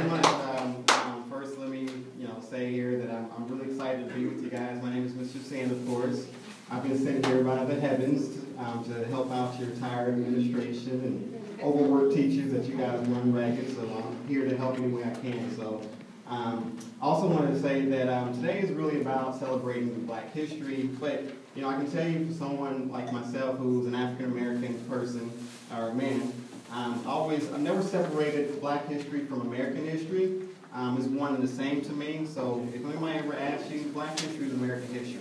much. First, let me say here that I'm really excited to be with you guys. My name is Mr. Sand, of course. I've been sent here by the heavens to help out your tired administration and overworked teachers that you guys run ragged. So I'm here to help any way I can. So I also wanted to say that today is really about celebrating Black history. But I can tell you, for someone like myself who's an African American person or man, I've never separated Black history from American history. It's one and the same to me. So if anybody ever asks you, Black history is American history.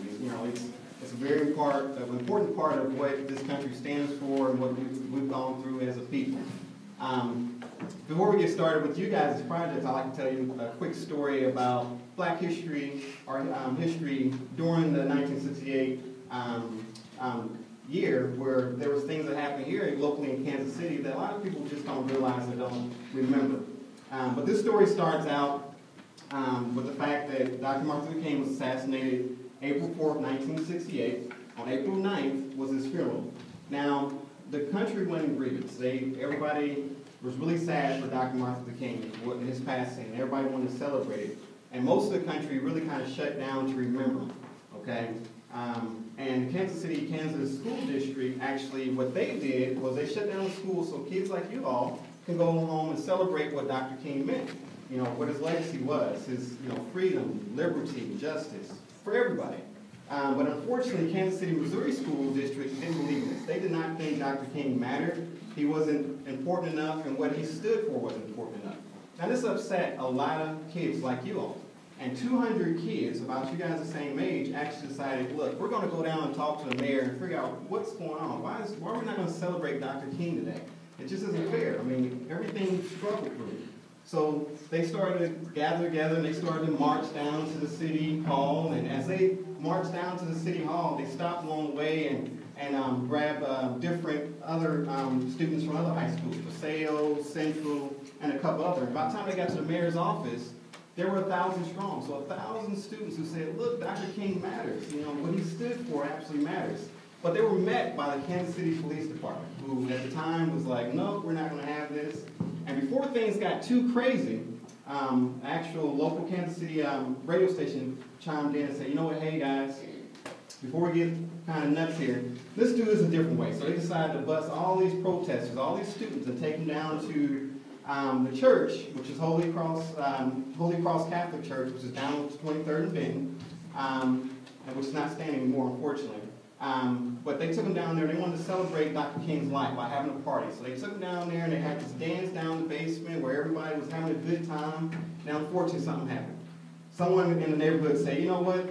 It's a very important part of what this country stands for and what we've gone through as a people. Before we get started with you guys' project, I'd like to tell you a quick story about Black history or history during the 1968 year, where there was things that happened here locally in Kansas City that a lot of people just don't realize or don't remember. But this story starts out with the fact that Dr. Martin Luther King was assassinated April 4th, 1968. On April 9th was his funeral. Now, the country went in grievance. Everybody was really sad for Dr. Martin Luther King, his passing. Everybody wanted to celebrate it. And most of the country really kind of shut down to remember him, okay? And Kansas City, Kansas School District, actually, what they did was they shut down the school so kids like you all can go home and celebrate what Dr. King meant. What his legacy was, his freedom, liberty, justice for everybody. But unfortunately, Kansas City, Missouri School District didn't believe this. They did not think Dr. King mattered. He wasn't important enough, and what he stood for wasn't important enough. Now, this upset a lot of kids like you all. And 200 kids, about you guys the same age, actually decided, look, we're going to go down and talk to the mayor and figure out what's going on. Why are we not going to celebrate Dr. King today? It just isn't fair. I mean, everything struggled through. So they started to gather together and they started to march down to the city hall. And as they marched down to the city hall, they stopped along the way and grabbed different other students from other high schools, Paseo, Central, and a couple others. By the time they got to the mayor's office, there were 1,000 strong. So 1,000 students who said, look, Dr. King matters. What he stood for absolutely matters. But they were met by the Kansas City Police Department, who at the time was like, no, we're not going to have this. And before things got too crazy, actual local Kansas City radio station chimed in and said, you know what, hey guys, before we get kind of nuts here, let's do this a different way. So they decided to bust all these protesters, all these students, and take them down to the church, which is Holy Cross Catholic Church, which is down on 23rd and Benton, and which is not standing anymore, unfortunately. But they took them down there. They wanted to celebrate Dr. King's life by having a party. So they took them down there and they had this dance down the basement where everybody was having a good time. Now, unfortunately, something happened. Someone in the neighborhood said, you know what?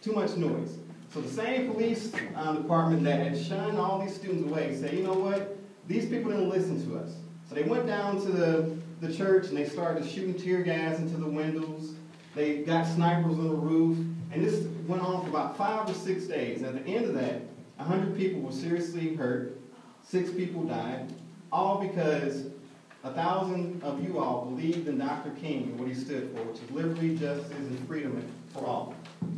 Too much noise. So the same police department that had shunned all these students away said, you know what? These people didn't listen to us. So they went down to the church and they started shooting tear gas into the windows. They got snipers on the roof. And this went on for about 5 or 6 days. At the end of that, 100 people were seriously hurt. 6 people died. All because 1,000 of you all believed in Dr. King and what he stood for, which is liberty, justice, and freedom for all.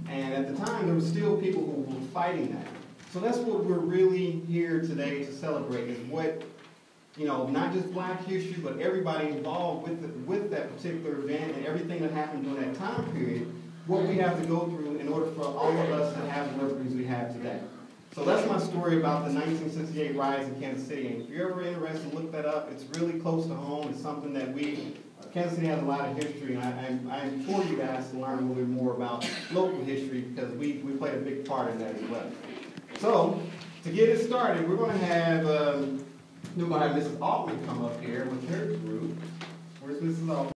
And at the time, there were still people who were fighting that. So that's what we're really here today to celebrate, is what, not just Black history, but everybody involved with that particular event and everything that happened during that time period, what we have to go through in order for all of us to have the liberties we have today. So that's my story about the 1968 riots in Kansas City. And if you're ever interested, look that up. It's really close to home. It's something that Kansas City has a lot of history, and I implore you guys to learn a little bit more about local history because we played a big part in that as well. So to get it started, we're going to have Mrs. Altman come up here with her group. Where's Mrs. Altman?